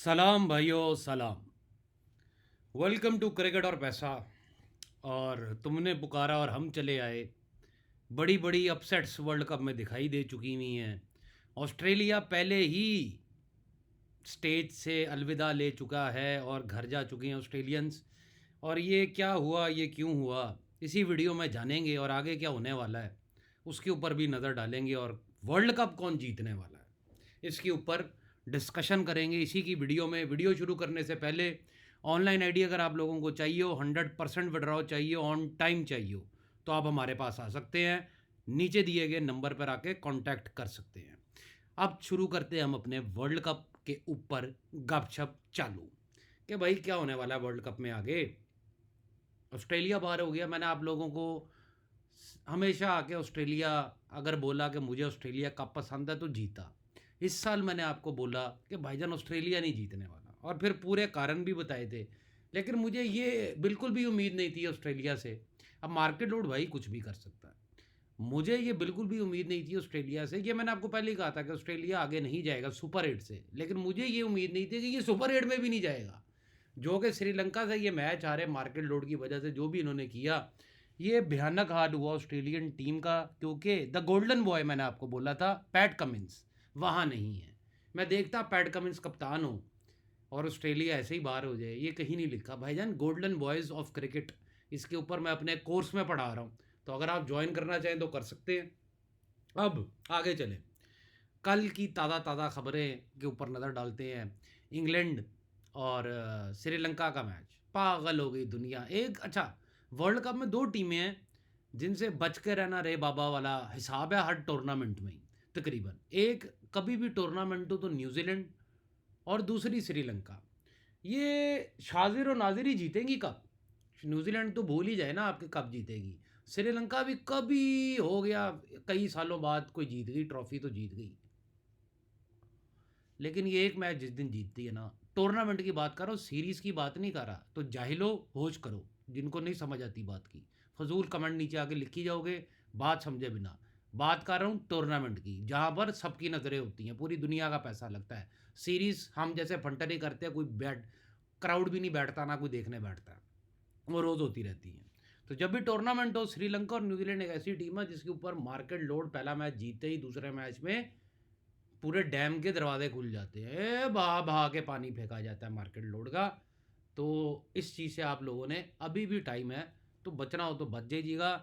सलाम भाइयों सलाम। वेलकम टू क्रिकेट और पैसा। और तुमने पुकारा और हम चले आए। बड़ी बड़ी अपसेट्स वर्ल्ड कप में दिखाई दे चुकी हुई हैं। ऑस्ट्रेलिया पहले ही स्टेज से अलविदा ले चुका है और घर जा चुके हैं ऑस्ट्रेलियंस। और ये क्या हुआ, ये क्यों हुआ, इसी वीडियो में जानेंगे। और आगे क्या होने वाला है उसके ऊपर भी नज़र डालेंगे। और वर्ल्ड कप कौन जीतने वाला है इसके ऊपर डिस्कशन करेंगे इसी की वीडियो में। वीडियो शुरू करने से पहले ऑनलाइन आईडी अगर आप लोगों को चाहिए हो, 100% विड्रॉ चाहिए, ऑन टाइम चाहिए हो, तो आप हमारे पास आ सकते हैं। नीचे दिए गए नंबर पर आके कांटेक्ट कर सकते हैं। अब शुरू करते हैं हम अपने वर्ल्ड कप के ऊपर गपशप चालू कि भाई क्या होने वाला है वर्ल्ड कप में आगे। ऑस्ट्रेलिया बाहर हो गया। मैंने आप लोगों को हमेशा आके ऑस्ट्रेलिया अगर बोला कि मुझे ऑस्ट्रेलिया कप पसंद है तो जीता। इस साल मैंने आपको बोला कि भाईजान ऑस्ट्रेलिया नहीं जीतने वाला, और फिर पूरे कारण भी बताए थे। लेकिन मुझे ये बिल्कुल भी उम्मीद नहीं थी ऑस्ट्रेलिया से। अब मार्केट लोड भाई कुछ भी कर सकता है। मुझे ये बिल्कुल भी उम्मीद नहीं थी ऑस्ट्रेलिया से। ये मैंने आपको पहले ही कहा था कि ऑस्ट्रेलिया आगे नहीं जाएगा सुपर 8 से। लेकिन मुझे ये उम्मीद नहीं थी कि ये सुपर 8 में भी नहीं जाएगा। जो कि श्रीलंका से ये मैच हारे मार्केट लोड की वजह से, जो भी इन्होंने किया, ये भयानक हाल हुआ ऑस्ट्रेलियन टीम का। क्योंकि द गोल्डन बॉय मैंने आपको बोला था पैट कमिंस वहाँ नहीं है। मैं देखता पैट कमिंस कप्तान हो और ऑस्ट्रेलिया ऐसे ही बाहर हो जाए, ये कहीं नहीं लिखा भाईजान। गोल्डन बॉयज़ ऑफ क्रिकेट, इसके ऊपर मैं अपने कोर्स में पढ़ा रहा हूँ। तो अगर आप ज्वाइन करना चाहें तो कर सकते हैं। अब आगे चलें, कल की ताज़ा ताज़ा खबरें के ऊपर नज़र डालते हैं। इंग्लैंड और श्रीलंका का मैच, पागल हो गई दुनिया। एक अच्छा, वर्ल्ड कप में दो टीमें हैं जिनसे बच के रहना रे बाबा वाला हिसाब है हर टूर्नामेंट में ही तकरीबन। एक कभी भी टूर्नामेंट हो तो न्यूजीलैंड, और दूसरी श्रीलंका। ये शाजिर और नाजिर ही जीतेंगी कप। न्यूजीलैंड तो भूल ही जाए ना आपके कब जीतेगी। श्रीलंका भी कभी हो गया कई सालों बाद कोई जीत गई ट्रॉफी तो जीत गई। लेकिन ये एक मैच जिस दिन जीतती है ना, टूर्नामेंट की बात कर रहा हूँ, सीरीज़ की बात नहीं कर रहा। तो जाहिलो होश करो जिनको नहीं समझ आती बात की। फजूल कमेंट नीचे आके लिखी जाओगे बात समझे बिना। बात कर रहा हूँ टूर्नामेंट की, जहाँ पर सबकी नज़रें होती हैं, पूरी दुनिया का पैसा लगता है। सीरीज़ हम जैसे फंटरी करते हैं, कोई बैठ क्राउड भी नहीं बैठता, ना कोई देखने बैठता है, वो रोज़ होती रहती हैं। तो जब भी टूर्नामेंट हो, श्रीलंका और न्यूजीलैंड एक ऐसी टीम है जिसके ऊपर मार्केट लोड पहला मैच जीतते ही दूसरे मैच में पूरे डैम के दरवाजे खुल जाते हैं। बहा बहा के पानी फेंका जाता है मार्केट लोड का। तो इस चीज़ से आप लोगों ने अभी भी टाइम है, तो बचना हो तो बच जाइएगा।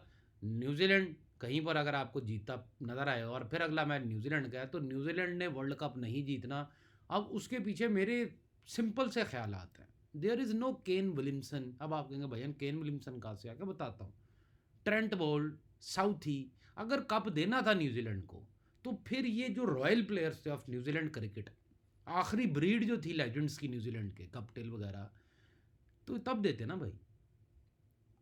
न्यूजीलैंड कहीं पर अगर आपको जीतता नज़र आए और फिर अगला मैच न्यूजीलैंड का है, तो न्यूजीलैंड ने वर्ल्ड कप नहीं जीतना। अब उसके पीछे मेरे सिंपल से ख्याल आते हैं। There is no Kane Williamson. अब आप कहेंगे भैया केन विलियमसन कहाँ से आके, बताता हूँ। ट्रेंट बोल्ट, साउथी, अगर कप देना था न्यूजीलैंड को, तो फिर ये जो रॉयल प्लेयर्स थे ऑफ न्यूजीलैंड क्रिकेट, आखिरी ब्रीड जो थी लेजेंड्स की न्यूजीलैंड के, कपटेल वगैरह, तो तब देते ना भाई।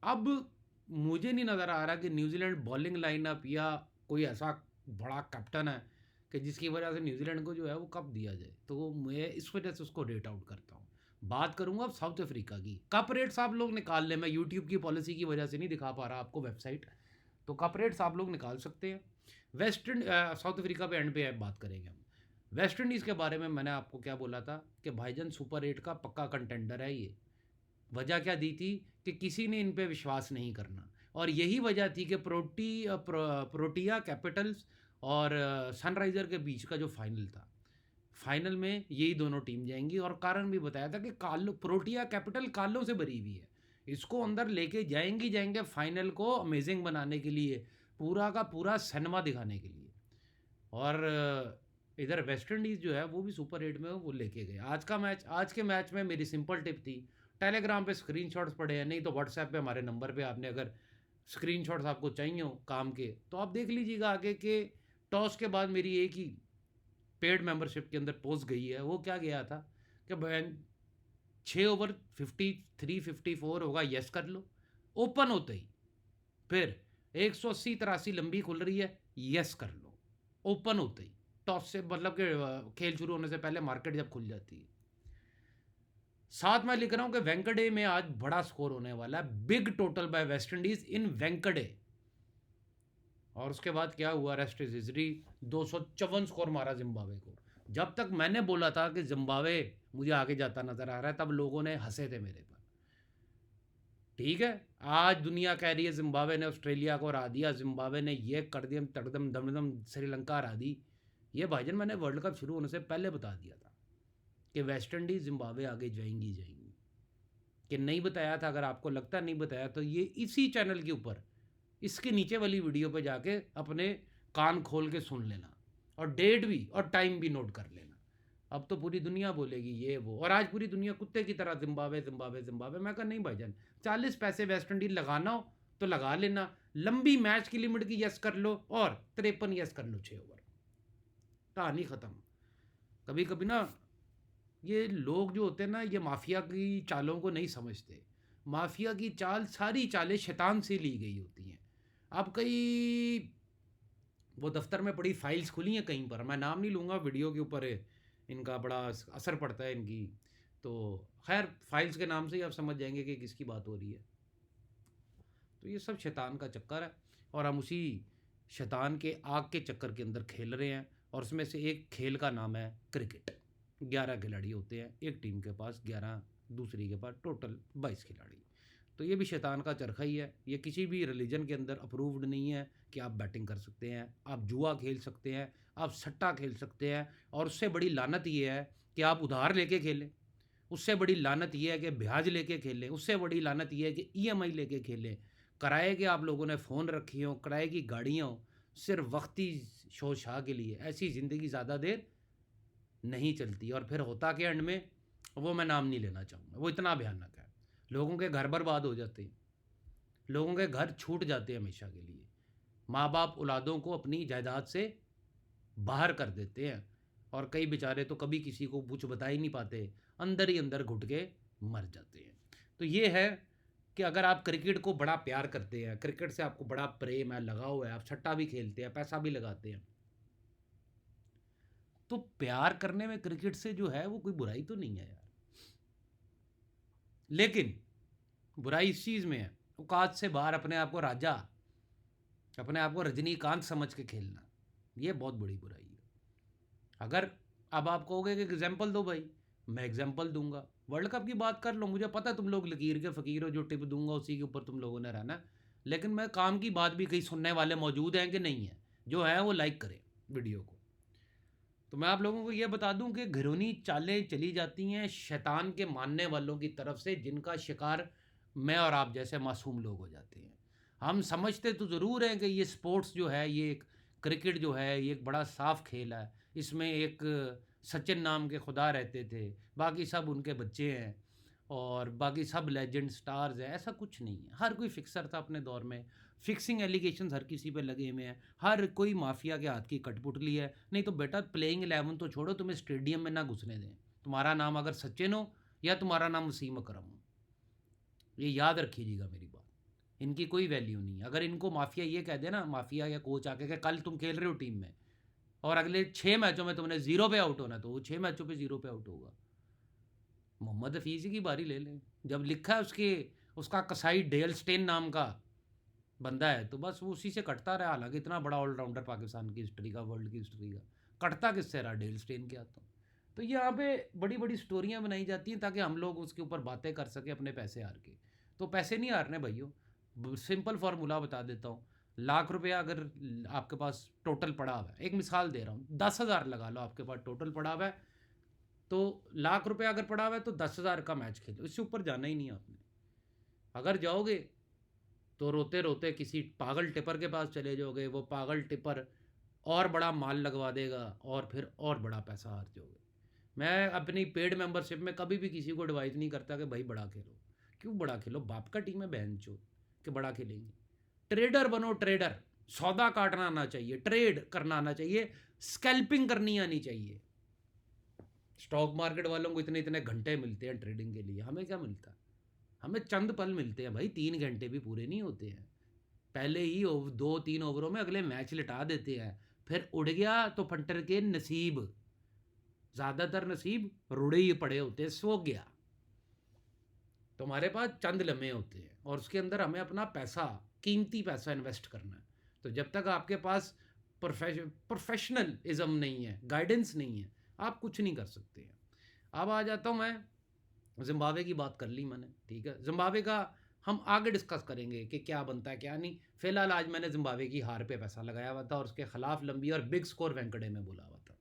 अब मुझे नहीं नज़र आ रहा कि न्यूजीलैंड बॉलिंग लाइनअप या कोई ऐसा बड़ा कैप्टन है कि जिसकी वजह से न्यूजीलैंड को जो है वो कप दिया जाए। तो मैं इस वजह से उसको रेट आउट करता हूँ। बात करूंगा अब साउथ अफ्रीका की। कप रेट्स आप लोग निकाल लें, मैं यूट्यूब की पॉलिसी की वजह से नहीं दिखा पा रहा आपको वेबसाइट। तो कप रेट्स आप लोग निकाल सकते हैं। साउथ अफ्रीका पे एंड पे बात करेंगे हम। वेस्ट इंडीज़ के बारे में मैंने आपको क्या बोला था कि भाईजान सुपर 8 का पक्का कंटेंडर है ये। वजह क्या दी थी कि किसी ने इन पे विश्वास नहीं करना, और यही वजह थी कि प्रोटिया कैपिटल्स और सनराइज़र के बीच का जो फाइनल था, फाइनल में यही दोनों टीम जाएंगी। और कारण भी बताया था कि कालो प्रोटिया कैपिटल कालों से भरी हुई है, इसको अंदर लेके जाएंगी जाएंगे फाइनल को अमेजिंग बनाने के लिए, पूरा का पूरा सिनेमा दिखाने के लिए। और इधर वेस्ट इंडीज़ जो है वो भी सुपर 8 में वो लेके गए। आज का मैच, आज के मैच में मेरी सिंपल टिप थी, टेलीग्राम पे स्क्रीनशॉट्स पड़े हैं, नहीं तो व्हाट्सएप पे हमारे नंबर पे आपने अगर स्क्रीनशॉट्स आपको चाहिए हो काम के तो आप देख लीजिएगा आगे के। टॉस के बाद मेरी एक ही पेड मेंबरशिप के अंदर पोस्ट गई है, वो क्या गया था कि बहन 6 ओवर 53-54 होगा, यस कर लो। ओपन होते ही फिर 180-83 लंबी खुल रही है, यस कर लो। ओपन होते ही टॉस से मतलब कि खेल शुरू होने से पहले मार्केट जब खुल जाती है। साथ में लिख रहा हूं कि वेंकटे में आज बड़ा स्कोर होने वाला है, big total by West Indies in Wankhede. और उसके बाद क्या हुआ, रेस्ट इज हिस्ट्री। 254 स्कोर मारा जिम्बाब्वे को। जब तक मैंने बोला था कि जिम्बाब्वे मुझे आगे जाता नज़र आ रहा है, तब लोगों ने हंसे थे मेरे पर। ठीक है, आज दुनिया कह रही है जिम्बाब्वे ने ऑस्ट्रेलिया को हरा दिया, जिम्बाब्वे ने ये कर दिया, तकदम दमदम श्रीलंका हरा दी। ये भाईजान मैंने वर्ल्ड कप शुरू होने से पहले बता दिया था कि वेस्ट इंडीज़ जिम्बाब्वे आगे जाएंगी जाएंगी। कि नहीं बताया था, अगर आपको लगता नहीं बताया तो ये इसी चैनल के ऊपर इसके नीचे वाली वीडियो पे जाके अपने कान खोल के सुन लेना, और डेट भी और टाइम भी नोट कर लेना। अब तो पूरी दुनिया बोलेगी ये वो, और आज पूरी दुनिया कुत्ते की तरह जिम्बाब्वे जिम्बाब्वे जिम्बाब्वे। मैं कहा नहीं भाईजान, 40 पैसे वेस्ट इंडीज लगाना हो तो लगा लेना, लंबी मैच की लिमिट की यस कर लो और 53 यस कर लो 6 ओवर, कहानी ख़त्म। कभी कभी ना ये लोग जो होते हैं ना, ये माफिया की चालों को नहीं समझते। माफिया की चाल, सारी चालें शैतान से ली गई होती हैं। अब कई वो दफ्तर में पड़ी फाइल्स खुली हैं कहीं पर, मैं नाम नहीं लूँगा, वीडियो के ऊपर इनका बड़ा असर पड़ता है इनकी, तो खैर फाइल्स के नाम से ही आप समझ जाएंगे कि किसकी बात हो रही है। तो ये सब शैतान का चक्कर है, और हम उसी शैतान के आग के चक्कर के अंदर खेल रहे हैं। और उसमें से एक खेल का नाम है क्रिकेट। 11 खिलाड़ी होते हैं एक टीम के पास, 11 दूसरी के पास, टोटल 22 खिलाड़ी। तो ये भी शैतान का चरखा ही है। ये किसी भी रिलीजन के अंदर अप्रूव्ड नहीं है कि आप बैटिंग कर सकते हैं, आप जुआ खेल सकते हैं, आप सट्टा खेल सकते हैं। और उससे बड़ी लानत ये है कि आप उधार लेके खेलें, उससे बड़ी लानत ये है कि ब्याज लेके खेलें, उससे बड़ी लानत ये है कि ईएमआई लेके खेलें, किराए के आप लोगों ने फ़ोन रखी हो, किराए की गाड़ियाँ हो, सिर्फ वक्ती शो शाह के लिए। ऐसी ज़िंदगी ज़्यादा देर नहीं चलती। और फिर होता के एंड में, वो मैं नाम नहीं लेना चाहूँगा, वो इतना भयानक है। लोगों के घर बर्बाद हो जाते हैं, लोगों के घर छूट जाते हैं हमेशा के लिए, माँ बाप औलादों को अपनी जायदाद से बाहर कर देते हैं, और कई बेचारे तो कभी किसी को कुछ बता ही नहीं पाते, अंदर ही अंदर घुट के मर जाते हैं। तो ये है कि अगर आप क्रिकेट को बड़ा प्यार करते हैं, क्रिकेट से आपको बड़ा प्रेम है, लगाव है, आप सट्टा भी खेलते हैं, पैसा भी लगाते हैं, तो प्यार करने में क्रिकेट से जो है वो कोई बुराई तो नहीं है यार। लेकिन बुराई इस चीज़ में है, औकात से बाहर अपने आप को राजा, अपने आप को रजनीकांत समझ के खेलना, ये बहुत बड़ी बुराई है। अगर अब आप कहोगे कि एग्जाम्पल दो भाई, मैं एग्जाम्पल दूंगा। वर्ल्ड कप की बात कर लो, मुझे पता है तुम लोग लकीर के फ़कीर हो, जो टिप दूंगा उसी के ऊपर तुम लोगों ने रहना है। लेकिन मैं काम की बात भी, कहीं सुनने वाले मौजूद हैं कि नहीं है, जो है वो लाइक करें वीडियो को। तो मैं आप लोगों को ये बता दूं कि घिनौनी चालें चली जाती हैं शैतान के मानने वालों की तरफ से, जिनका शिकार मैं और आप जैसे मासूम लोग हो जाते हैं। हम समझते तो ज़रूर हैं कि ये स्पोर्ट्स जो है, ये एक क्रिकेट जो है, ये एक बड़ा साफ खेल है, इसमें एक सचिन नाम के खुदा रहते थे, बाकी सब उनके बच्चे हैं, और बाकी सब लेजेंड स्टार्स हैं। ऐसा कुछ नहीं है, हर कोई फिक्सर था अपने दौर में, फिक्सिंग एलिगेशन हर किसी पे लगे हुए हैं, हर कोई माफिया के हाथ की कठपुतली है। नहीं तो बेटा प्लेइंग 11 तो छोड़ो, तुम्हें स्टेडियम में ना घुसने दें, तुम्हारा नाम अगर सचिन हो या तुम्हारा नाम वसीम अकरम हो, ये याद रखिएगा मेरी बात। इनकी कोई वैल्यू नहीं है। अगर इनको माफिया ये कह दे ना, माफिया या कोच आके कि कल तुम खेल रहे हो टीम में और अगले 6 मैचों में तुमने 0 पे आउट होना, तो वो 6 मैचों पे 0 पे आउट होगा। मोहम्मद हफीज़ की बारी ले लें, जब लिखा है उसका कसाई डेल स्टेन नाम का बंदा है, तो बस वो उसी से कटता रहा। हालांकि इतना बड़ा ऑलराउंडर पाकिस्तान की हिस्ट्री का, वर्ल्ड की हिस्ट्री का, कटता किससे रहा? डेल स्टेन के हाथों। तो यहाँ पे बड़ी बड़ी स्टोरियाँ बनाई जाती हैं ताकि हम लोग उसके ऊपर बातें कर सकें अपने पैसे हार के। तो पैसे नहीं हारने भाइयों, सिंपल फार्मूला बता देता हूँ। लाख रुपया अगर आपके पास टोटल पड़ा हुआ है, एक मिसाल दे रहा हूँ, 10,000 लगा लो आपके पास टोटल पड़ा हुआ है, तो लाख रुपया अगर पड़ा हुआ है तो 10,000 का मैच खेलो, इससे ऊपर जाना ही नहीं आपने। अगर जाओगे तो रोते रोते किसी पागल टिपर के पास चले जाओगे, वो पागल टिपर और बड़ा माल लगवा देगा, और फिर और बड़ा पैसा हार जाओगे। मैं अपनी पेड मेंबरशिप में कभी भी किसी को एडवाइस नहीं करता कि भाई बड़ा खेलो। क्यों बड़ा खेलो? बाप का टीम है बहन चो कि बड़ा खेलेंगे। ट्रेडर बनो, ट्रेडर। सौदा काटना आना चाहिए, ट्रेड करना आना चाहिए, स्कैल्पिंग करनी आनी चाहिए। स्टॉक मार्केट वालों को इतने इतने घंटे मिलते हैं ट्रेडिंग के लिए, हमें क्या मिलता है? हमें चंद पल मिलते हैं भाई, 3 घंटे भी पूरे नहीं होते हैं। पहले ही 2-3 ओवरों में अगले मैच लिटा देते हैं, फिर उड़ गया तो फंटर के नसीब, ज़्यादातर नसीब रुड़े ही पड़े होते हैं, सो गया। तो हमारे पास चंद लम्हे होते हैं, और उसके अंदर हमें अपना पैसा, कीमती पैसा इन्वेस्ट करना है। तो जब तक आपके पास प्रोफेशनलिज्म नहीं है, गाइडेंस नहीं है, आप कुछ नहीं कर सकते हैं। अब आ जाता हूँ मैं, ज़िम्बाब्वे की बात कर ली मैंने, ठीक है। ज़िम्बाब्वे का हम आगे डिस्कस करेंगे कि क्या बनता है क्या नहीं। फ़िलहाल आज मैंने ज़िम्बाब्वे की हार पे पैसा लगाया हुआ था और उसके खिलाफ लंबी और बिग स्कोर वेंकटे में बोला हुआ था,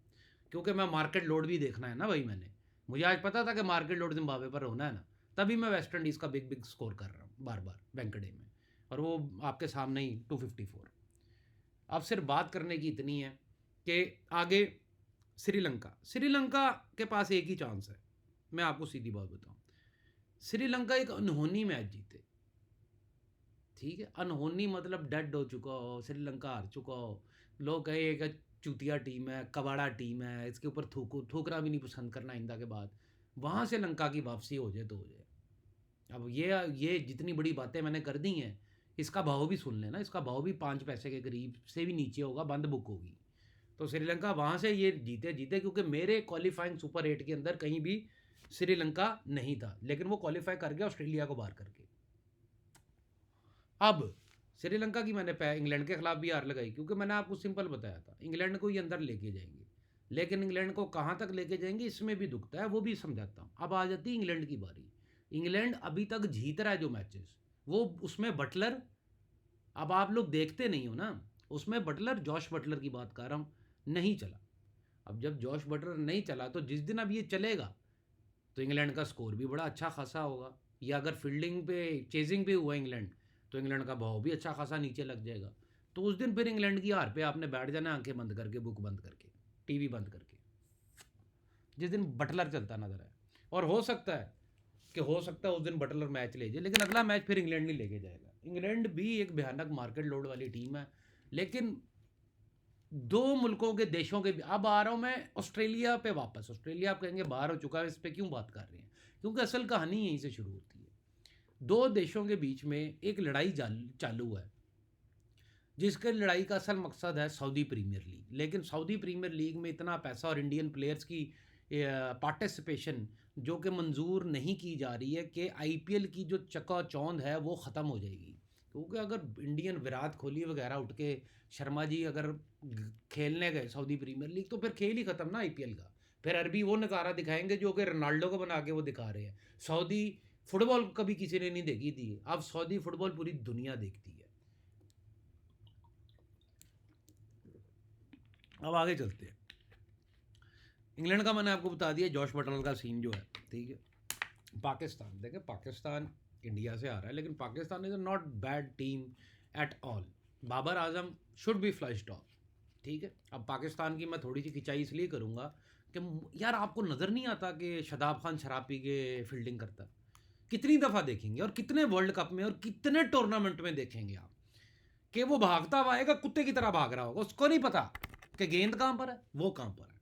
क्योंकि मैं मार्केट लोड भी देखना है ना भाई। मैंने, मुझे आज पता था कि मार्केट लोड ज़िम्बाब्वे पर होना है ना, तभी मैं वेस्ट इंडीज़ का बिग बिग स्कोर कर रहा हूँ बार बार वेंकटे में, और वो आपके सामने ही 254। अब सिर्फ बात करने की इतनी है कि आगे श्रीलंका, श्रीलंका के पास एक ही चांस है। मैं आपको सीधी बात बताऊं, श्रीलंका एक अनहोनी मैच जीते, ठीक है। अनहोनी मतलब डेड हो चुका हो, श्रीलंका हार चुका हो, लोग कहे कि चूतिया टीम है, कबाड़ा टीम है, इसके ऊपर थूकना भी नहीं पसंद करना आइंदा के बाद, वहाँ से लंका की वापसी हो जाए तो हो जाए। अब ये जितनी बड़ी बातें मैंने कर दी हैं, इसका भाव भी सुन लेना। इसका भाव भी 5 पैसे के करीब से भी नीचे होगा, बंद बुक होगी। तो श्रीलंका वहाँ से ये जीते जीते, क्योंकि मेरे क्वालिफाइंग सुपर 8 के अंदर कहीं भी श्रीलंका नहीं था, लेकिन वो क्वालिफाई कर गया ऑस्ट्रेलिया को बाहर करके। अब श्रीलंका की मैंने इंग्लैंड के खिलाफ भी हार लगाई, क्योंकि मैंने आपको सिंपल बताया था इंग्लैंड को ही अंदर लेके जाएंगे, लेकिन इंग्लैंड को कहाँ तक लेके जाएंगे इसमें भी दुखता है, वो भी समझाता हूँ। अब आ जाती है इंग्लैंड की बारी। इंग्लैंड अभी तक जीत रहा है जो मैचेस, वो उसमें बटलर, अब आप लोग देखते नहीं हो ना, उसमें बटलर, जॉश बटलर की बात कर रहा हूँ, नहीं चला। अब जब जॉश बटलर नहीं चला तो जिस दिन अब ये चलेगा तो इंग्लैंड का स्कोर भी बड़ा अच्छा खासा होगा, या अगर फील्डिंग पे चेजिंग पे हुआ इंग्लैंड तो इंग्लैंड का भाव भी अच्छा खासा नीचे लग जाएगा। तो उस दिन फिर इंग्लैंड की हार पे आपने बैठ जाना आंखें बंद करके, बुक बंद करके, टीवी बंद करके, जिस दिन बटलर चलता नजर है। और हो सकता है उस दिन बटलर मैच ले जाए, लेकिन अगला मैच फिर इंग्लैंड नहीं लेके जाएगा। इंग्लैंड भी एक भयानक मार्केट लोड वाली टीम है, लेकिन दो मुल्कों के देशों के, अब आ रहा हूँ मैं ऑस्ट्रेलिया पे वापस। ऑस्ट्रेलिया आप कहेंगे बाहर हो चुका है, इस पर क्यों बात कर रहे हैं, क्योंकि असल कहानी यहीं से शुरू होती है। दो देशों के बीच में एक लड़ाई चालू है, जिसके लड़ाई का असल मकसद है सऊदी प्रीमियर लीग। लेकिन सऊदी प्रीमियर लीग में इतना पैसा और इंडियन प्लेयर्स की पार्टिसिपेशन जो कि मंजूर नहीं की जा रही है, कि आईपीएल की जो चकाचौंध है वो ख़त्म हो जाएगी। क्योंकि अगर इंडियन विराट कोहली वगैरह उठ के, शर्मा जी अगर खेलने गए सऊदी प्रीमियर लीग, तो फिर खेल ही ख़त्म ना आईपीएल का। फिर अरबी वो नज़ारा दिखाएंगे जो कि रोनाल्डो को बना के वो दिखा रहे हैं। सऊदी फुटबॉल कभी किसी ने नहीं देखी थी, अब सऊदी फुटबॉल पूरी दुनिया देखती है। अब आगे चलते हैं। इंग्लैंड का मैंने आपको बता दिया, जॉश बटलर का सीन जो है, ठीक है। पाकिस्तान देखें, पाकिस्तान इंडिया से आ रहा है, लेकिन Pakistan is not bad team at all. Babar Azam should be flushed off, ठीक है। अब पाकिस्तान की मैं थोड़ी सी खिंचाई इसलिए करूँगा कि यार आपको नज़र नहीं आता कि शादाब खान शराब पी के फील्डिंग करता है? कितनी दफ़ा देखेंगे, और कितने वर्ल्ड कप में और कितने टूर्नामेंट में देखेंगे आप कि वो भागता हुआ आएगा, कुत्ते की तरह भाग रहा होगा, उसको नहीं पता कि गेंद कहाँ पर है, वो कहाँ पर है,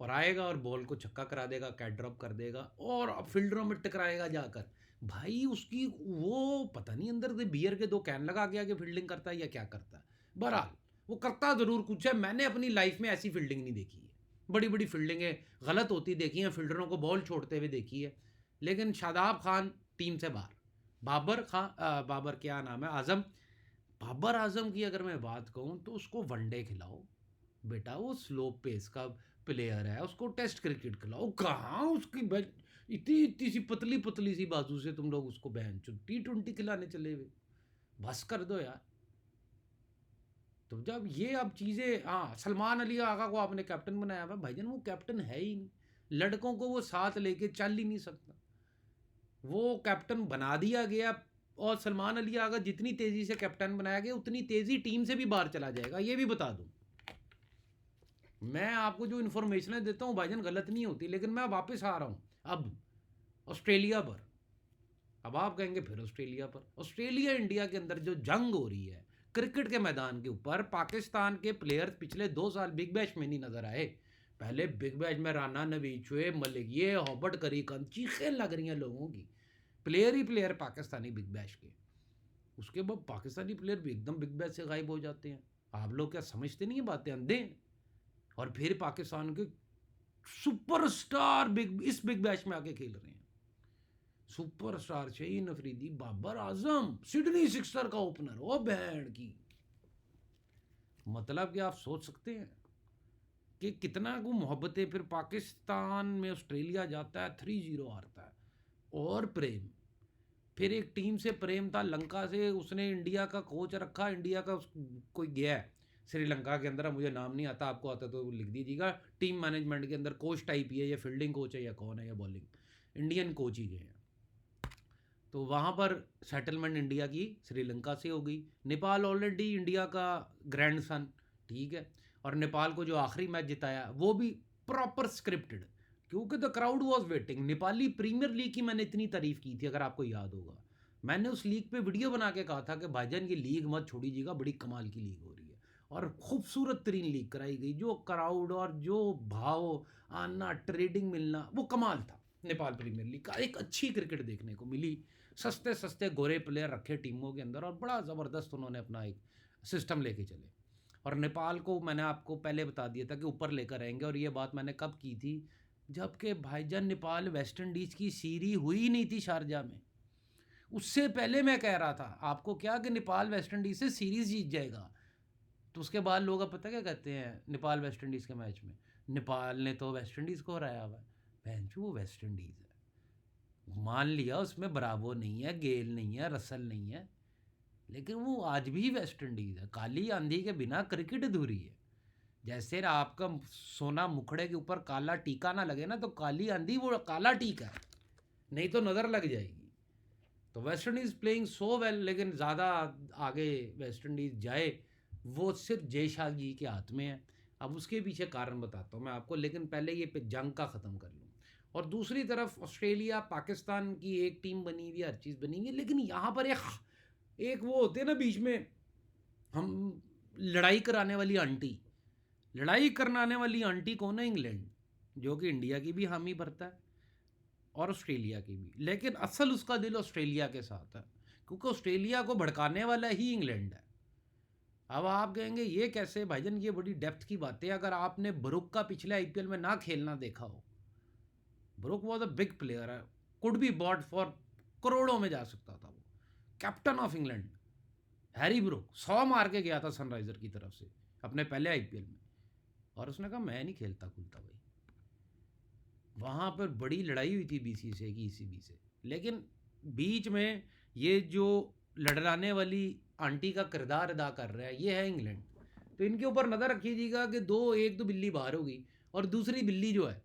और आएगा और बॉल को छक्का करा देगा, कैट ड्रॉप कर देगा, और फील्डरों में टकराएगा जाकर। भाई उसकी वो पता नहीं अंदर से बियर के 2 कैन लगा के आगे फील्डिंग करता है या क्या करता है। बहरहाल वो करता ज़रूर कुछ है, मैंने अपनी लाइफ में ऐसी फील्डिंग नहीं देखी है। बड़ी बड़ी फील्डिंगें गलत होती देखी हैं, फील्डरों को बॉल छोड़ते हुए देखी है, लेकिन शादाब खान टीम से बाहर। बाबर क्या नाम है, आजम, बाबर आजम की अगर मैं बात कहूँ तो उसको वनडे खिलाओ बेटा, वो स्लो पेस का प्लेयर है, उसको टेस्ट क्रिकेट खिलाओ। कहाँ उसकी इतनी इतनी सी पतली पतली सी बाजू से तुम लोग उसको बहन T20 खिलाने चले हुए, बस कर दो यार। तो जब ये अब चीज़ें, हाँ सलमान अली आगा को आपने कैप्टन बनाया हुआ, भाईजान वो कैप्टन है ही नहीं, लड़कों को वो साथ लेके चल ही नहीं सकता, वो कैप्टन बना दिया गया। और सलमान अली आगा जितनी तेज़ी से कैप्टन बनाया गया, उतनी तेज़ी टीम से भी बाहर चला जाएगा, ये भी बता दूँ। मैं आपको जो इन्फॉर्मेशन देता हूँ भाईजान गलत नहीं होती, लेकिन मैं वापस आ रहा हूँ अब ऑस्ट्रेलिया पर। अब आप कहेंगे फिर ऑस्ट्रेलिया पर, ऑस्ट्रेलिया इंडिया के अंदर जो जंग हो रही है क्रिकेट के मैदान के ऊपर, पाकिस्तान के प्लेयर पिछले 2 साल बिग बैश में नहीं नजर आए। पहले बिग बैश में राना नबी, शुएब मलिक, ये हॉबर्ट करीकन, चीखें लग रही हैं लोगों की, प्लेयर ही प्लेयर पाकिस्तानी बिग बैश के। उसके बाद पाकिस्तानी प्लेयर भी एकदम बिग बैश से गायब हो जाते हैं। आप लोग क्या समझते नहीं है बातें, अंधे हैं? और फिर पाकिस्तान के सुपरस्टार इस बिग बैश में आके खेल रहे हैं। Superstar Shaheen Afridi, Babar Azam, Sydney sixer का ओपनर, ओ बैंड की, मतलब कि आप सोच सकते हैं कि कितना वो मोहब्बतें, फिर पाकिस्तान में ऑस्ट्रेलिया जाता है 3-0 हारता है। और प्रेम, फिर एक टीम से प्रेम था लंका से, उसने इंडिया का कोच रखा, इंडिया का कोई गया है श्रीलंका के अंदर, मुझे नाम नहीं आता, आपको आता तो लिख दीजिएगा, टीम मैनेजमेंट के अंदर कोच टाइप ही है, या फील्डिंग कोच है या कौन है या बॉलिंग, इंडियन कोच ही गए हैं। तो वहाँ पर सेटलमेंट इंडिया की श्रीलंका से हो गई। नेपाल ऑलरेडी इंडिया का ग्रैंड सन, ठीक है, और नेपाल को जो आखिरी मैच जिताया वो भी प्रॉपर स्क्रिप्टेड, क्योंकि the crowd was waiting. Nepali premier league की मैंने इतनी तारीफ की थी, अगर आपको याद होगा, मैंने उस लीग पे वीडियो बना के कहा था कि भाईजान ये लीग मत छोड़िएगा, बड़ी कमाल की लीग हो रही है, और खूबसूरत तरीन लीग कराई गई, जो क्राउड और जो भाव आना, ट्रेडिंग मिलना, वो कमाल था। नेपाल प्रीमियर लीग का एक अच्छी क्रिकेट देखने को मिली, सस्ते सस्ते गोरे प्लेयर रखे टीमों के अंदर, और बड़ा ज़बरदस्त उन्होंने अपना एक सिस्टम लेके चले। और नेपाल को मैंने आपको पहले बता दिया था कि ऊपर लेकर आएंगे, और ये बात मैंने कब की थी, जबकि भाईजान नेपाल वेस्ट इंडीज़ की सीरीज हुई नहीं थी शारजा में। उससे पहले मैं कह रहा था आपको क्या, कि नेपाल वेस्ट इंडीज़ से सीरीज़ जीत जाएगा। तो उसके बाद लोग अब पता क्या कहते हैं नेपाल वेस्ट इंडीज़ के मैच में, नेपाल ने तो वेस्ट इंडीज़ को हराया हुआ है। भैंचो वो वेस्ट इंडीज़ है, मान लिया उसमें ब्रावो नहीं है, गेल नहीं है, रसल नहीं है, लेकिन वो आज भी वेस्ट इंडीज़ है। काली आंधी के बिना क्रिकेट अधूरी है। जैसे आपका सोना मुखड़े के ऊपर काला टीका ना लगे ना, तो काली आंधी वो काला टीका है, नहीं तो नज़र लग जाएगी। तो West Indies playing so well, लेकिन ज़्यादा आगे वेस्ट इंडीज़ जाए वो सिर्फ जय शाह जी के हाथ में है। अब उसके पीछे कारण बताता हूँ मैं आपको, लेकिन पहले ये पे जंग का ख़त्म कर लूँ। और दूसरी तरफ ऑस्ट्रेलिया पाकिस्तान की एक टीम बनी हुई है, हर चीज़ बनी हुई है, लेकिन यहाँ पर एक एक वो होते हैं ना बीच में, हम लड़ाई कराने वाली आंटी, लड़ाई कराने वाली आंटी कौन है? इंग्लैंड, जो कि इंडिया की भी हामी भरता है और ऑस्ट्रेलिया की भी, लेकिन असल उसका दिल ऑस्ट्रेलिया के साथ है, क्योंकि ऑस्ट्रेलिया को भड़काने वाला ही इंग्लैंड है। अब आप कहेंगे ये कैसे भाईजान, ये बड़ी डेप्थ की बात है। अगर आपने ब्रुक का पिछले आईपीएल में ना खेलना देखा हो, Brook was a big player है, कुड बी बॉट फॉर करोड़ों में जा सकता था वो, captain of England Harry Brook 100 मार के गया था सनराइजर की तरफ से अपने पहले आईपीएल में, और उसने कहा मैं नहीं खेलता खुलता भाई। वहाँ पर बड़ी लड़ाई हुई थी बीसीसीआई की ईसीबी से, लेकिन बीच में ये जो लड़ाने वाली आंटी का किरदार अदा कर रहा है ये है इंग्लैंड। तो इनके ऊपर नज़र रखिएगा कि एक तो बिल्ली बाहर होगी, और दूसरी बिल्ली जो है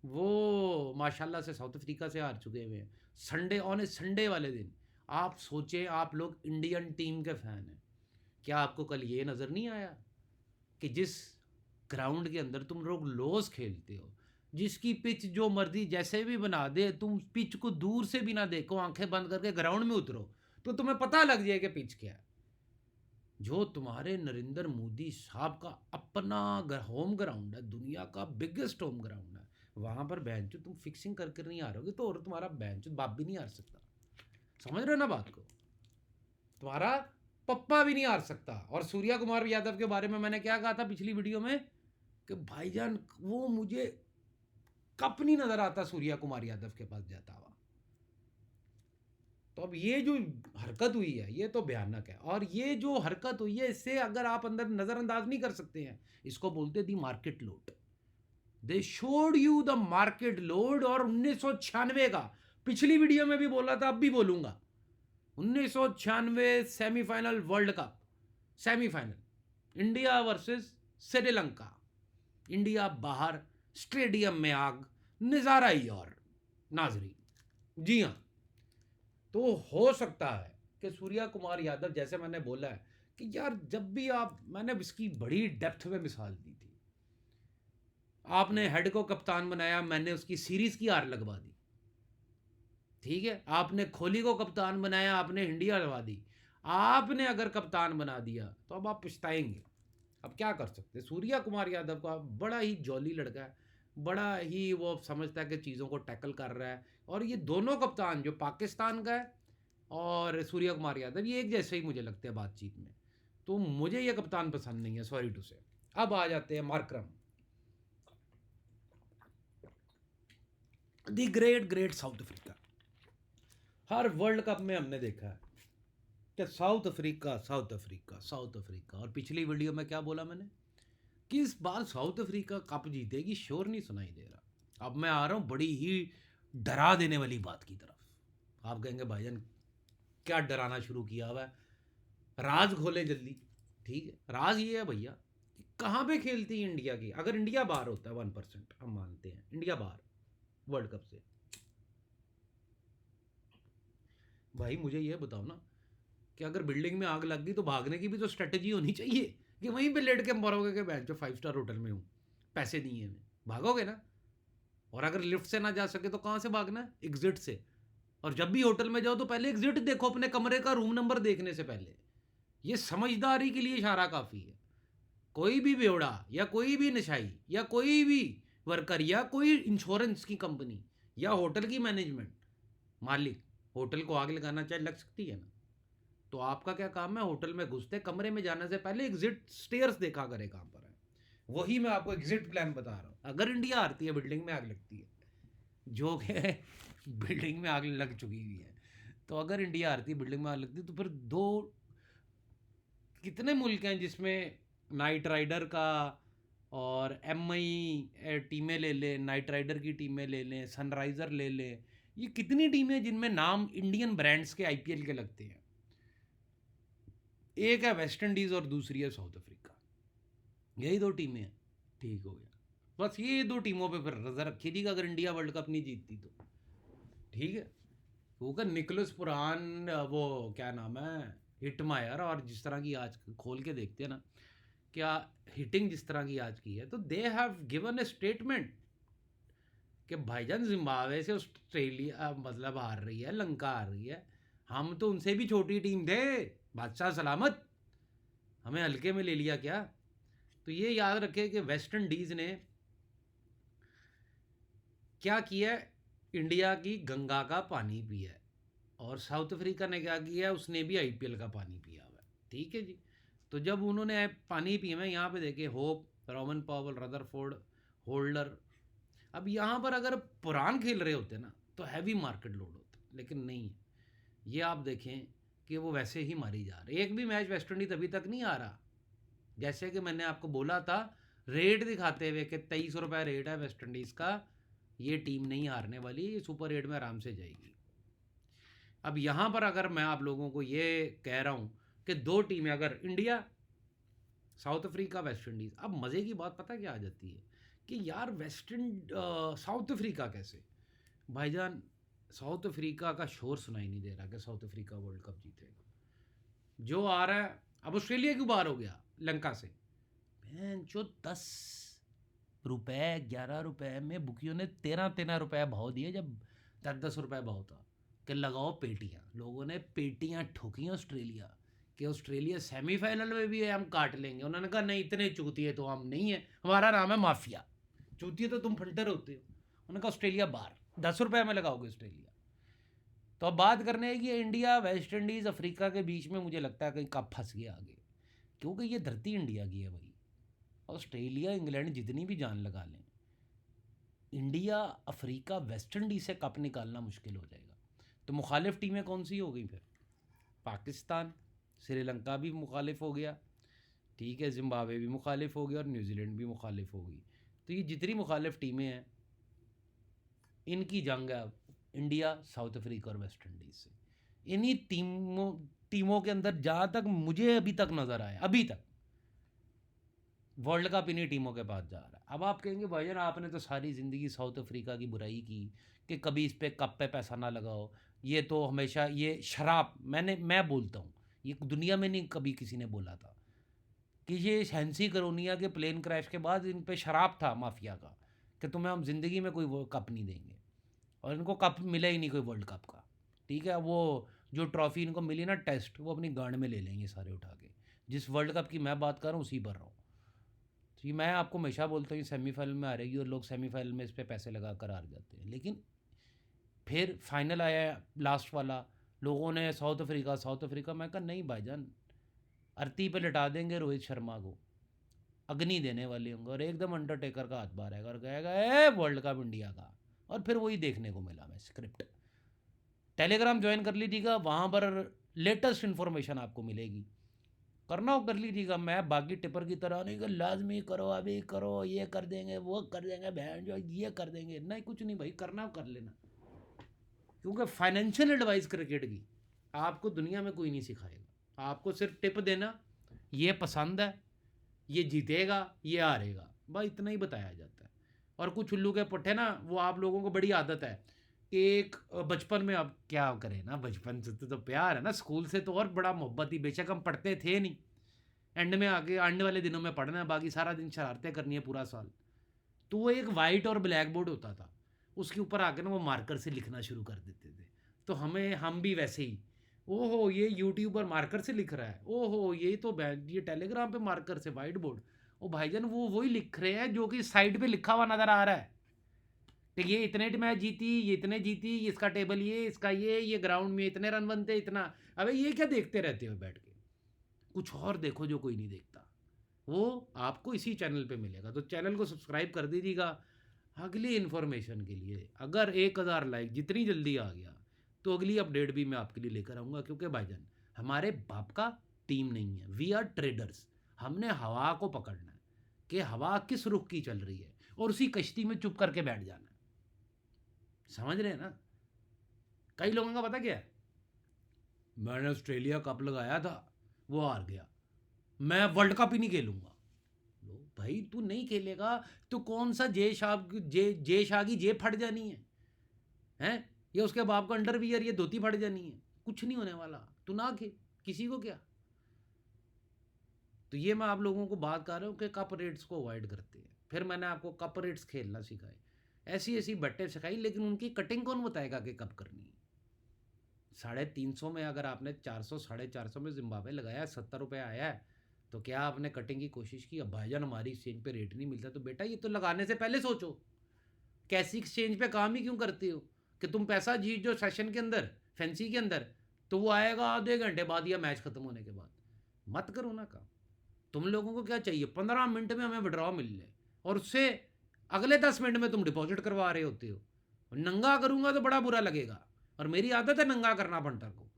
वो माशाल्लाह से साउथ अफ्रीका से हार चुके हुए हैं संडे, ऑन ए संडे वाले दिन। आप सोचें, आप लोग इंडियन टीम के फ़ैन हैं, क्या आपको कल ये नज़र नहीं आया कि जिस ग्राउंड के अंदर तुम लोग लॉस खेलते हो, जिसकी पिच जो मर्जी जैसे भी बना दे, तुम पिच को दूर से भी ना देखो, आंखें बंद करके ग्राउंड में उतरो तो तुम्हें पता लग जाए कि पिच क्या है। जो तुम्हारे नरेंद्र मोदी साहब का अपना होम ग्राउंड है, दुनिया का बिगेस्ट होम ग्राउंड है, वहाँ पर बेंच तुम फिक्सिंग करके नहीं आ रहोगे तो और तुम्हारा बेंच बाप भी नहीं हार सकता। समझ रहे हो ना बात को? तुम्हारा पप्पा भी नहीं हार सकता। और सूर्या कुमार यादव के बारे में मैंने क्या कहा था पिछली वीडियो में, कि भाईजान वो मुझे कप नहीं नजर आता सूर्या कुमार यादव के पास जाता हुआ। तो अब ये जो हरकत हुई है ये तो भयानक है, और ये जो हरकत हुई है इससे अगर आप अंदर नज़रअंदाज नहीं कर सकते हैं, इसको बोलते दी market load. They showed you the market load. और 1996 का पिछली वीडियो में भी बोला था, अब भी बोलूंगा, 1996 semifinal world cup, semifinal India versus Sri Lanka, India बाहर, स्टेडियम में आग, नज़ारा ही और नाजरी। जी हाँ, तो हो सकता है कि सूर्या कुमार यादव, जैसे मैंने बोला है कि यार जब भी आप, मैंने इसकी बड़ी डेप्थ में मिसाल दी थी, आपने हेड को कप्तान बनाया, मैंने उसकी सीरीज की हार लगवा दी, ठीक है, आपने कोहली को कप्तान बनाया, आपने इंडिया लगवा दी, आपने अगर कप्तान बना दिया तो अब आप पछताएंगे। अब क्या कर सकते हैं? सूर्या कुमार यादव का बड़ा ही जॉली लड़का है, बड़ा ही वो समझता है कि चीज़ों को टैकल कर रहा है, और ये दोनों कप्तान जो पाकिस्तान का है और सूर्या कुमार यादव, ये एक जैसे ही मुझे लगते हैं बातचीत में। तो मुझे ये कप्तान पसंद नहीं है, सॉरी टू से। अब आ जाते हैं Markram, the great great south Africa. Her world cup में हमने देखा है कि south Africa, south Africa, south Africa. और पिछली वीडियो में क्या बोला मैंने कि इस बार साउथ अफ्रीका कप जीतेगी, श्योर नहीं सुनाई दे रहा। अब मैं आ रहा हूँ बड़ी ही डरा देने वाली बात की तरफ। आप कहेंगे भाईजान क्या डराना शुरू किया हुआ है, राज खोले जल्दी। ठीक है, राज ये है भैया कि कहाँ पे खेलती है इंडिया की। अगर इंडिया बाहर होता है 1%, हम मानते हैं इंडिया बाहर वर्ल्ड कप से, भाई मुझे ये बताओ ना कि अगर बिल्डिंग में आग लग गई तो भागने की भी तो स्ट्रेटजी होनी चाहिए कि वहीं पे लेट के मरोगे कि मैं जो 5 स्टार होटल में हूँ, पैसे नहीं है, मैं भागोगे ना। और अगर लिफ्ट से ना जा सके तो कहाँ से भागना है, एग्जिट से। और जब भी होटल में जाओ तो पहले एग्जिट देखो, अपने कमरे का रूम नंबर देखने से पहले। ये समझदारी के लिए इशारा काफ़ी है। कोई भी बेवड़ा या कोई भी नशाई या कोई भी वर्कर या कोई इंश्योरेंस की कंपनी या होटल की मैनेजमेंट मालिक होटल को आग लगाना चाहे लग सकती है ना। तो आपका क्या काम है, होटल में घुसते कमरे में जाने से पहले एग्जिट स्टेयर्स देखा करे कहाँ पर है। वही मैं आपको एग्जिट प्लान बता रहा हूँ। अगर इंडिया हारती है बिल्डिंग में आग लगती है, जो कि बिल्डिंग में आग लग चुकी हुई है, तो अगर इंडिया हारती है बिल्डिंग में आग लगती है तो फिर दो कितने मुल्क हैं जिसमें नाइट राइडर का और एमआई टीमें ले लें, नाइट राइडर की टीमें ले लें, सनराइज़र ले लें, ये कितनी टीमें जिनमें नाम इंडियन ब्रांड्स के आईपीएल के लगते हैं। एक है वेस्ट इंडीज़ और दूसरी है साउथ अफ्रीका, यही दो टीमें हैं। ठीक हो गया, बस ये दो टीमों पे फिर नज़र रखी थी कि अगर इंडिया वर्ल्ड कप नहीं जीतती तो। ठीक है, वो का निकोलस पुरान वो क्या नाम है, हिटमायर, और जिस तरह की आज खोल के देखते हैं ना क्या हिटिंग जिस तरह की आज की है, तो they have given A statement कि भाईजान जिम्बाब्वे से ऑस्ट्रेलिया मतलब हार रही है, लंका हार रही है, हम तो उनसे भी छोटी टीम थे, बादशाह सलामत, हमें हल्के में ले लिया क्या। तो ये याद रखें कि वेस्ट इंडीज़ ने क्या किया है, इंडिया की गंगा का पानी पिया है, और साउथ अफ्रीका ने क्या किया है, उसने भी आईपीएल का पानी पिया हुआ है। ठीक है जी, तो जब उन्होंने पानी पिया, मैं यहाँ पे देखे होप, रोमन पावल, रदरफोर्ड, होल्डर। अब यहाँ पर अगर पुरान खेल रहे होते ना तो हैवी मार्केट लोड होता, लेकिन नहीं। ये आप देखें कि वो वैसे ही मारी जा रही है। एक भी मैच वेस्ट इंडीज अभी तक नहीं आ रहा। जैसे कि मैंने आपको बोला था रेट दिखाते हुए कि 23 रुपये रेट है वेस्ट इंडीज़ का, ये टीम नहीं हारने वाली, ये सुपर 8 में आराम से जाएगी। अब यहाँ पर अगर मैं आप लोगों को ये कह रहा हूँ कि दो टीमें, अगर India, south Africa, West Indies, अब मज़े की बात पता क्या आ जाती है कि यार साउथ अफ्रीका कैसे, भाईजान साउथ अफ्रीका का शोर सुनाई नहीं दे रहा कि साउथ अफ्रीका वर्ल्ड कप जीतेगा। जो आ रहा है, अब ऑस्ट्रेलिया क्यों बाहर हो गया लंका से, जो 10 रुपए 11 रुपए में बुकियों ने 13 रुपए भाव दिए, जब 10 10 रुपए भाव था कि लगाओ पेटियाँ। लोगों ने पेटियाँ ठोकी ऑस्ट्रेलिया कि ऑस्ट्रेलिया सेमीफाइनल में भी है, हम काट लेंगे। उन्होंने कहा नहीं, इतने चूतिए तो हम नहीं है, हमारा नाम है माफिया, चूतिए तो तुम फंटर होते हो। उन्होंने कहा ऑस्ट्रेलिया बाहर, 10 रुपए में लगाओगे ऑस्ट्रेलिया। तो अब बात करने है कि इंडिया वेस्ट इंडीज़ अफ्रीका के बीच में, मुझे लगता है कहीं कप फंस गया आगे, क्योंकि ये धरती इंडिया की है भाई। ऑस्ट्रेलिया इंग्लैंड जितनी भी जान लगा लें, इंडिया अफ्रीका वेस्ट इंडीज से कप निकालना मुश्किल हो जाएगा। तो मुखालिफ टीमें कौन सी हो गई फिर, पाकिस्तान, श्रीलंका भी मुखालिफ हो गया, ठीक है, जिम्बाब्वे भी मुखालिफ हो गया और न्यूजीलैंड भी मुखालिफ हो गई। तो ये जितनी मुखालिफ टीमें हैं, इनकी जंग है अब इंडिया, साउथ अफ्रीका और वेस्ट इंडीज़ से। इन्हीं टीमों के अंदर जहाँ तक मुझे अभी तक नज़र आया, अभी तक वर्ल्ड कप इन्हीं टीमों के पास जा रहा है। अब आप कहेंगे भाईजान आपने तो सारी ज़िंदगी साउथ अफ्रीका की बुराई की कि कभी इस पे कप पे पैसा ना लगाओ, ये तो हमेशा ये शराब, मैं बोलता हूँ, ये दुनिया में नहीं कभी किसी ने बोला था कि ये हैंसी करोनिया के प्लेन क्रैश के बाद इन पे शराब था माफिया का कि तुम्हें हम ज़िंदगी में कोई वो कप नहीं देंगे, और इनको कप मिला ही नहीं कोई वर्ल्ड कप का। ठीक है, वो जो ट्रॉफ़ी इनको मिली ना टेस्ट, वो अपनी गांड में ले लेंगे सारे उठा के। जिस वर्ल्ड कप की मैं बात कर रहा हूँ उसी पर रहा हूँ। तो ये मैं आपको हमेशा बोलता हूँ सेमीफाइनल में आ रहेगी, और लोग सेमीफाइनल में इस पर पैसे लगा कर हार जाते हैं। लेकिन फिर फाइनल आया लास्ट वाला, लोगों ने साउथ अफ्रीका, मैं कहा नहीं भाईजान, अर्थी पे लिटा देंगे रोहित शर्मा को, अग्नि देने वाले होंगे, और एकदम अंडरटेकर का हाथ बाहर आएगा और कहेगा ए वर्ल्ड कप इंडिया का। और फिर वही देखने को मिला। मैं स्क्रिप्ट टेलीग्राम ज्वाइन कर लीजिएगा, वहाँ पर लेटेस्ट इन्फॉर्मेशन आपको मिलेगी। करना हो कर लीजिएगा, मैं बाकी टिपर की तरह नहीं कि लाजमी करो, अभी करो, ये कर देंगे, वो कर देंगे, बहन जो ये कर देंगे, नहीं कुछ नहीं भाई, करना हो कर लेना। क्योंकि फाइनेंशियल एडवाइस क्रिकेट की आपको दुनिया में कोई नहीं सिखाएगा, आपको सिर्फ टिप देना, ये पसंद है, ये जीतेगा, ये हारेगा, भाई इतना ही बताया जाता है। और कुछ उल्लू के पुट्ठे ना, वो आप लोगों को बड़ी आदत है कि एक बचपन में, अब क्या करें ना, बचपन से तो प्यार है ना, स्कूल से तो और बड़ा मोहब्बत ही, बेशक हम पढ़ते थे नहीं, एंड में आके आने वाले दिनों में पढ़ना है, बाकी सारा दिन शरारतें करनी है पूरा साल। तो वो एक वाइट और ब्लैक बोर्ड होता था, उसके ऊपर आके ना वो मार्कर से लिखना शुरू कर देते थे। तो हम भी वैसे ही, ओहो ये यूट्यूब पर मार्कर से लिख रहा है, ओहो ये तो ये टेलीग्राम पे मार्कर से वाइट बोर्ड, ओ भाईजान वो वही लिख रहे हैं जो कि साइड पे लिखा हुआ नज़र आ रहा है कि ये इतने मैच जीती, ये इतने जीती, इसका टेबल ये, इसका ये ग्राउंड में इतने रन बनते, इतना। अबे ये क्या देखते रहते हो बैठ के, कुछ और देखो जो कोई नहीं देखता, वो आपको इसी चैनल पे मिलेगा। तो चैनल को सब्सक्राइब कर दीजिएगा अगली इन्फॉर्मेशन के लिए। अगर 1000 लाइक जितनी जल्दी आ गया तो अगली अपडेट भी मैं आपके लिए लेकर आऊँगा, क्योंकि भाईजान हमारे बाप का टीम नहीं है, वी आर ट्रेडर्स। हमने हवा को पकड़ना है कि हवा किस रुख की चल रही है, और उसी कश्ती में चुप करके बैठ जाना है। समझ रहे हैं ना? कई लोगों का पता क्या है, मैंने ऑस्ट्रेलिया कप लगाया था, वो हार गया, मैं वर्ल्ड कप ही नहीं खेलूंगा। लो भाई, तू नहीं खेलेगा तो कौन सा जे शाह की जेब फट जानी है, या उसके बाप का अंडरवियर ये धोती फट जानी है, कुछ नहीं होने वाला, तू ना खेल, किसी को क्या। तो ये मैं आप लोगों को बात कर रहा हूँ कि कप रेट्स को अवॉइड करते हैं। फिर मैंने आपको कप रेट्स खेलना सिखाए, ऐसी ऐसी बट्टे सिखाई, लेकिन उनकी कटिंग कौन बताएगा कि कब करनी है। 350 में अगर आपने 400 450 में जिम्बाब्वे लगाया, 70 रुपये आया है, तो क्या आपने कटिंग की कोशिश की? अब भाईजान हमारी एक्सचेंज पे रेट नहीं मिलता, तो बेटा ये तो लगाने से पहले सोचो, कैसी एक्सचेंज पे काम ही क्यों करते हो कि तुम पैसा जीत जो सेशन के अंदर, फैंसी के अंदर, तो वो आएगा आधे घंटे बाद या मैच खत्म होने के बाद। मत करो ना काम। तुम लोगों को क्या चाहिए, 15 मिनट में हमें विड्रॉ मिल ले, और उससे अगले 10 मिनट में तुम डिपॉजिट करवा रहे होते हो। नंगा करूंगा तो बड़ा बुरा लगेगा, और मेरी आदत है नंगा करना पंटर को,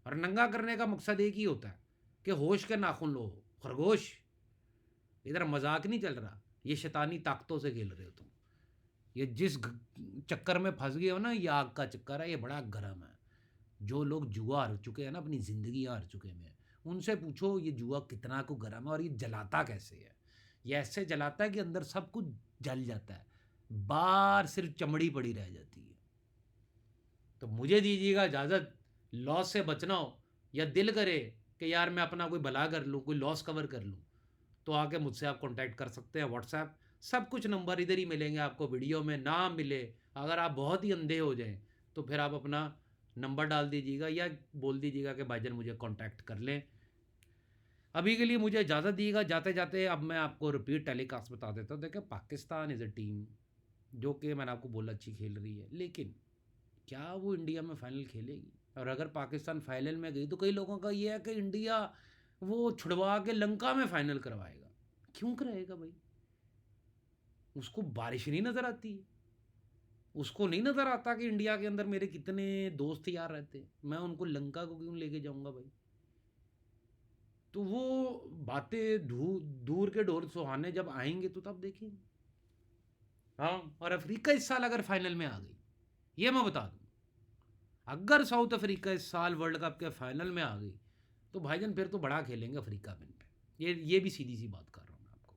और नंगा करने का मकसद एक ही होता है कि होश के नाखून लो, खरगोश। इधर मजाक नहीं चल रहा, ये शैतानी ताकतों से खेल रहे हो तुम। ये जिस चक्कर में फंस गए हो ना, ये आग का चक्कर है, ये बड़ा गर्म है। जो लोग जुआ हार चुके हैं ना, अपनी ज़िंदगी हार चुके हैं, उनसे पूछो ये जुआ कितना को गर्म है और ये जलाता कैसे है। ये ऐसे जलाता है कि अंदर सब कुछ जल जाता है, बाहर सिर्फ चमड़ी पड़ी रह जाती है। तो मुझे दीजिएगा इजाज़त, लॉस से बचना हो, या दिल करे कि यार मैं अपना कोई भला कर लूँ, कोई लॉस कवर कर लूँ, तो आके मुझसे आप कांटेक्ट कर सकते हैं, व्हाट्सएप, सब कुछ नंबर इधर ही मिलेंगे आपको, वीडियो में ना मिले। अगर आप बहुत ही अंधे हो जाएं तो फिर आप अपना नंबर डाल दीजिएगा या बोल दीजिएगा कि भाईजान मुझे कांटेक्ट कर लें। अभी के लिए मुझे इजाज़त दीजिएगा। जाते जाते अब मैं आपको रिपीट टेलीकास्ट बता देता हूँ। देखिए, पाकिस्तान इज़ अ टीम जो कि मैंने आपको बोला अच्छी खेल रही है, लेकिन क्या वो इंडिया में फाइनल खेलेगी? और अगर पाकिस्तान फाइनल में गई तो कई लोगों का ये है कि इंडिया वो छुड़वा के लंका में फाइनल करवाएगा। क्यों कराएगा भाई? उसको बारिश नहीं नज़र आती, उसको नहीं नज़र आता कि इंडिया के अंदर मेरे कितने दोस्त यार रहते हैं, मैं उनको लंका को क्यों लेके जाऊंगा भाई? तो वो बातें दूर के ढोल सुहाने जब आएंगे तो तब देखेंगे। हाँ, और अफ्रीका इस साल अगर फाइनल में आ गई, ये मैं बता दूं, अगर साउथ अफ्रीका इस साल वर्ल्ड कप के फाइनल में आ गई, तो भाईजान फिर तो बड़ा खेलेंगे अफ्रीका में पे। ये भी सीधी सी बात कर रहा हूँ मैं आपको।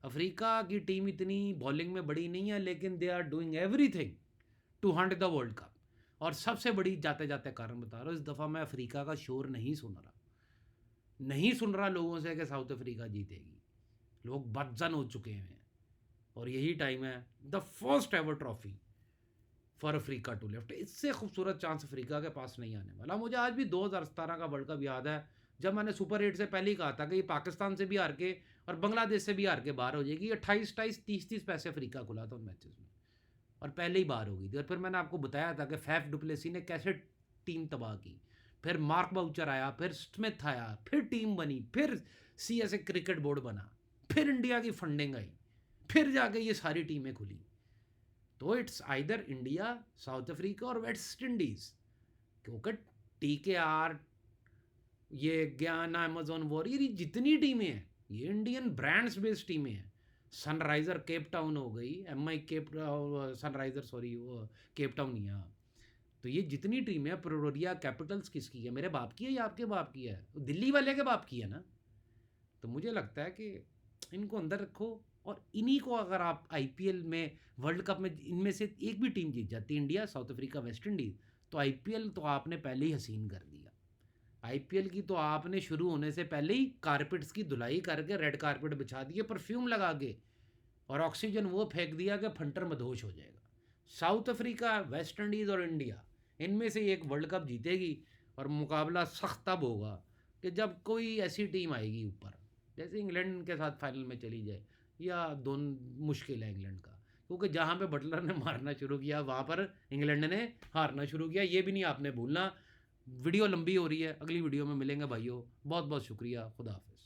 अफ्रीका की टीम इतनी बॉलिंग में बड़ी नहीं है, लेकिन they are doing everything to hunt the world cup. और सबसे बड़ी जाते जाते कारण बता रहा हूँ, इस दफ़ा मैं अफ्रीका का शोर नहीं सुन रहा लोगों से कि साउथ अफ्रीका जीतेगी। लोग बदजन हो चुके हैं, और यही टाइम है the first ever trophy for Africa to lift. इससे खूबसूरत चांस अफ्रीका के पास नहीं आने वाला। मुझे आज भी 2017 का वर्ल्ड कप याद है, जब मैंने सुपर 8 से पहले ही कहा था कि ये पाकिस्तान से भी हार के और बांग्लादेश से भी हार के बाहर हो जाएगी। 28-28, 30-30 पैसे अफ्रीका खुला था उन मैचेस में, और पहले ही बाहर हो गई थी। और फिर मैंने आपको बताया था कि फैफ डुप्लेसी ने कैसे टीम तबाह की, फिर मार्क बाउचर आया, फिर स्मिथ आया, फिर टीम बनी, फिर CSA क्रिकेट बोर्ड बना, फिर इंडिया की फंडिंग आई, फिर जाके ये सारी टीमें खुली। तो it's either India, south Africa और वेस्ट इंडीज़, क्योंकि TKR ये ज्ञाना, अमेजॉन वॉरियर, ये जितनी टीमें हैं ये इंडियन ब्रांड्स बेस्ड टीमें हैं। सनराइजर केप टाउन हो गई, एमआई केप, सनराइजर सॉरी वो केप टाउन ही है, हाँ। तो ये जितनी टीमें हैं, प्रोरिया कैपिटल्स किसकी है? मेरे बाप की है या आपके बाप की है? दिल्ली वाले के बाप की है ना। तो मुझे लगता है कि इनको अंदर रखो, और इन्हीं को अगर आप आईपीएल में, वर्ल्ड कप में इनमें से एक भी टीम जीत जाती, India, south Africa, West Indies, तो आईपीएल तो आपने पहले ही हसीन कर दिया। आईपीएल की तो आपने शुरू होने से पहले ही कारपेट्स की धुलाई करके रेड कारपेट बिछा दिए परफ्यूम लगा के, और ऑक्सीजन वो फेंक दिया कि फंटर मदहोश हो जाएगा। साउथ अफ्रीका, वेस्ट इंडीज़ और इंडिया, इनमें से एक वर्ल्ड कप जीतेगी, और मुकाबला सख्त तब होगा कि जब कोई ऐसी टीम आएगी ऊपर, जैसे इंग्लैंड के साथ फाइनल में चली जाए, या दोनों, मुश्किल है इंग्लैंड का, क्योंकि जहाँ पे बटलर ने मारना शुरू किया वहाँ पर इंग्लैंड ने हारना शुरू किया, ये भी नहीं आपने भूलना। वीडियो लंबी हो रही है, अगली वीडियो में मिलेंगे भाइयों, बहुत बहुत शुक्रिया, खुदा हाफिज़।